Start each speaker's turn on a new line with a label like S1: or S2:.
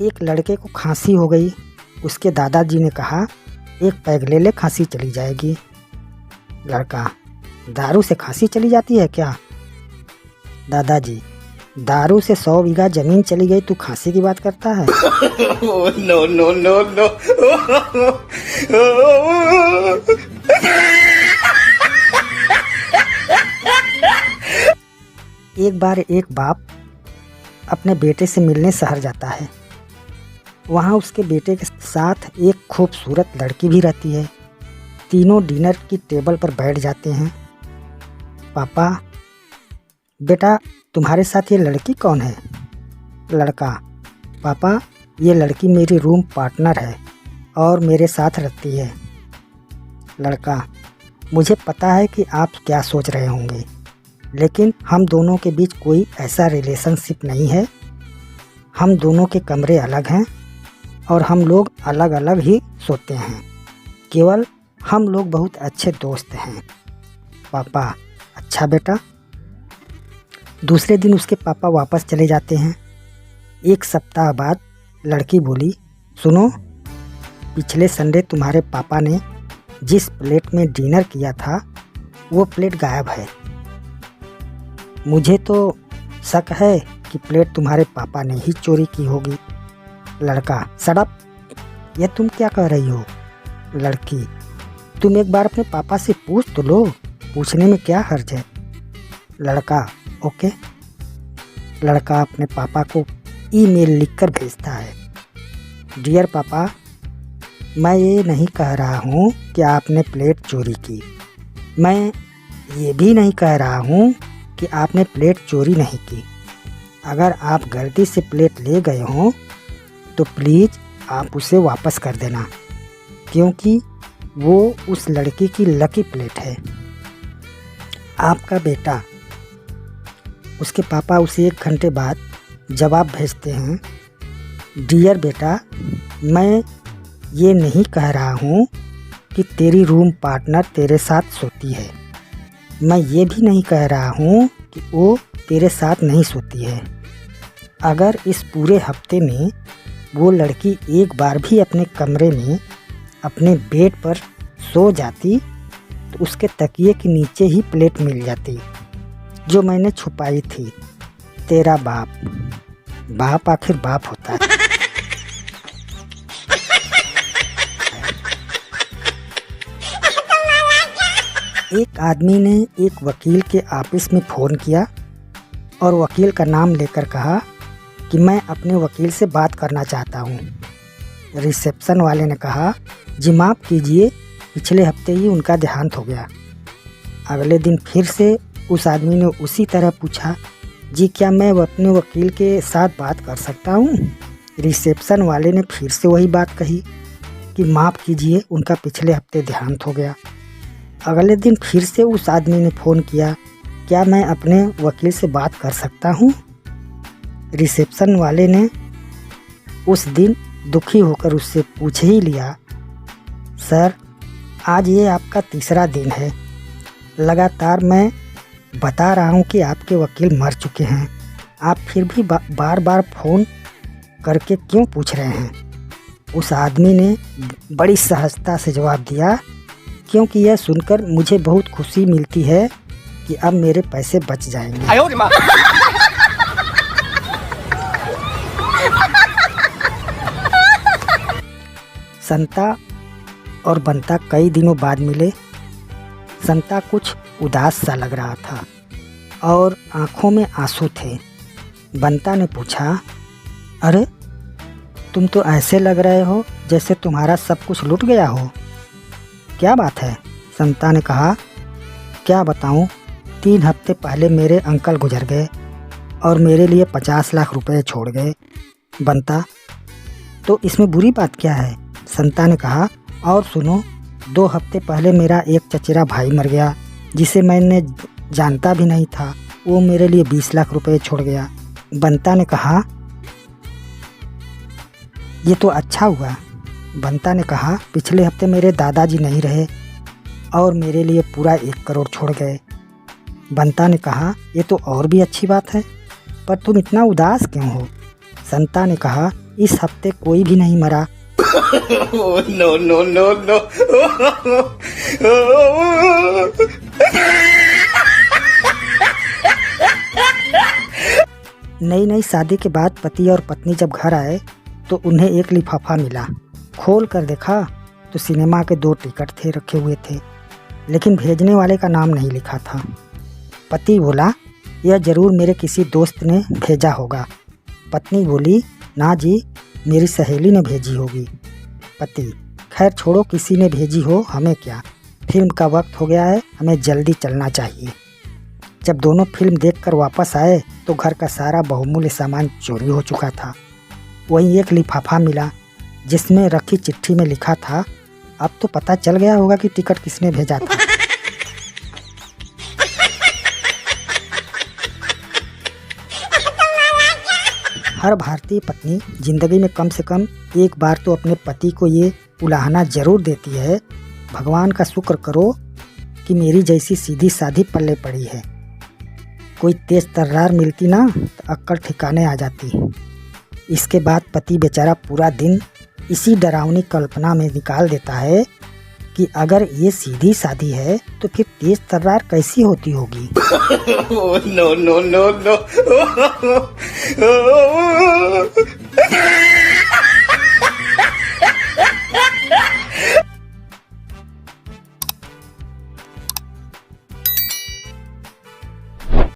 S1: एक लड़के को खांसी हो गई। उसके दादाजी ने कहा, एक पैग ले ले, खांसी चली जाएगी। लड़का, दारू से खांसी चली जाती है क्या? दादाजी, दारू से 100 बीघा जमीन चली गई, तू खांसी की बात करता है?
S2: No no no no.
S1: एक बार एक बाप अपने बेटे से मिलने शहर जाता है। वहाँ उसके बेटे के साथ एक खूबसूरत लड़की भी रहती है। तीनों डिनर की टेबल पर बैठ जाते हैं। पापा, बेटा तुम्हारे साथ ये लड़की कौन है? लड़का, पापा ये लड़की मेरी रूम पार्टनर है और मेरे साथ रहती है। लड़का, मुझे पता है कि आप क्या सोच रहे होंगे, लेकिन हम दोनों के बीच कोई ऐसा रिलेशनशिप नहीं है। हम दोनों के कमरे अलग हैं और हम लोग अलग अलग ही सोते हैं। केवल हम लोग बहुत अच्छे दोस्त हैं। पापा, अच्छा बेटा। दूसरे दिन उसके पापा वापस चले जाते हैं। एक सप्ताह बाद लड़की बोली, सुनो, पिछले संडे तुम्हारे पापा ने जिस प्लेट में डिनर किया था वो प्लेट गायब है। मुझे तो शक है कि प्लेट तुम्हारे पापा ने ही चोरी की होगी। लड़का, शट अप, ये तुम क्या कह रही हो? लड़की, तुम एक बार अपने पापा से पूछ तो लो, पूछने में क्या हर्ज है? लड़का, ओके। लड़का अपने पापा को ईमेल लिखकर भेजता है, डियर पापा, मैं ये नहीं कह रहा हूँ कि आपने प्लेट चोरी की। मैं ये भी नहीं कह रहा हूँ कि आपने प्लेट चोरी नहीं की। अगर आप गलती से प्लेट ले गए हों तो प्लीज़ आप उसे वापस कर देना, क्योंकि वो उस लड़की की लकी प्लेट है। आपका बेटा। उसके पापा उसे 1 घंटे बाद जवाब भेजते हैं, डियर बेटा, मैं ये नहीं कह रहा हूँ कि तेरी रूम पार्टनर तेरे साथ सोती है। मैं ये भी नहीं कह रहा हूँ कि वो तेरे साथ नहीं सोती है। अगर इस पूरे हफ्ते में वो लड़की एक बार भी अपने कमरे में अपने बेड पर सो जाती तो उसके तकिए के नीचे ही प्लेट मिल जाती जो मैंने छुपाई थी। तेरा बाप। बाप आखिर बाप होता है। एक आदमी ने एक वकील के ऑफिस में फ़ोन किया और वकील का नाम लेकर कहा कि मैं अपने वकील से बात करना चाहता हूँ। रिसेप्शन वाले ने कहा, जी माफ़ कीजिए, पिछले हफ्ते ही उनका देहांत हो गया। अगले दिन फिर से उस आदमी ने उसी तरह पूछा, जी क्या मैं अपने वकील के साथ बात कर सकता हूँ? रिसेप्शन वाले ने फिर से वही बात कही कि माफ़ कीजिए, उनका पिछले हफ्ते देहांत हो गया। अगले दिन फिर से उस आदमी ने फ़ोन किया, क्या मैं अपने वकील से बात कर सकता हूँ? रिसेप्शन वाले ने उस दिन दुखी होकर उससे पूछ ही लिया, सर आज ये आपका तीसरा दिन है, लगातार मैं बता रहा हूँ कि आपके वकील मर चुके हैं, आप फिर भी बार बार फ़ोन करके क्यों पूछ रहे हैं? उस आदमी ने बड़ी सहजता से जवाब दिया, क्योंकि यह सुनकर मुझे बहुत खुशी मिलती है कि अब मेरे पैसे बच जाएंगे। संता और बंता कई दिनों बाद मिले। संता कुछ उदास सा लग रहा था और आंखों में आंसू थे। बंता ने पूछा, अरे तुम तो ऐसे लग रहे हो जैसे तुम्हारा सब कुछ लुट गया हो, क्या बात है? संता ने कहा, क्या बताऊं, 3 हफ्ते पहले मेरे अंकल गुजर गए और मेरे लिए 50 लाख रुपए छोड़ गए। बंता, तो इसमें बुरी बात क्या है? संता ने कहा, और सुनो, 2 हफ्ते पहले मेरा एक चचेरा भाई मर गया जिसे मैंने जानता भी नहीं था, वो मेरे लिए 20 लाख रुपए छोड़ गया। बंता ने कहा, ये तो अच्छा हुआ। बंता ने कहा, पिछले हफ्ते मेरे दादाजी नहीं रहे और मेरे लिए पूरा 1 करोड़ छोड़ गए। बंता ने कहा, ये तो और भी अच्छी बात है, पर तुम इतना उदास क्यों हो? संता ने कहा, इस हफ्ते कोई भी नहीं मरा।
S2: Oh, no, no, no, no.
S1: नई नई शादी के बाद पति और पत्नी जब घर आए तो उन्हें एक लिफाफा मिला। खोल कर देखा तो सिनेमा के 2 टिकट थे रखे हुए थे, लेकिन भेजने वाले का नाम नहीं लिखा था। पति बोला, यह जरूर मेरे किसी दोस्त ने भेजा होगा। पत्नी बोली, ना जी, मेरी सहेली ने भेजी होगी। पति, खैर छोड़ो, किसी ने भेजी हो, हमें क्या। फिल्म का वक्त हो गया है, हमें जल्दी चलना चाहिए। जब दोनों फिल्म देखकर वापस आए तो घर का सारा बहुमूल्य सामान चोरी हो चुका था। वहीं एक लिफाफा मिला जिसमें रखी चिट्ठी में लिखा था, अब तो पता चल गया होगा कि टिकट किसने भेजा था। हर भारतीय पत्नी जिंदगी में कम से कम एक बार तो अपने पति को ये उलाहना जरूर देती है, भगवान का शुक्र करो कि मेरी जैसी सीधी साधी पल्ले पड़ी है। कोई तेज तर्रार मिलती ना तो अक्कल ठिकाने आ जाती। इसके बाद पति बेचारा पूरा दिन इसी डरावनी कल्पना में निकाल देता है कि अगर ये सीधी साधी है तो फिर तेज तर्रार कैसी होती होगी।
S2: Oh, no, no, no, no.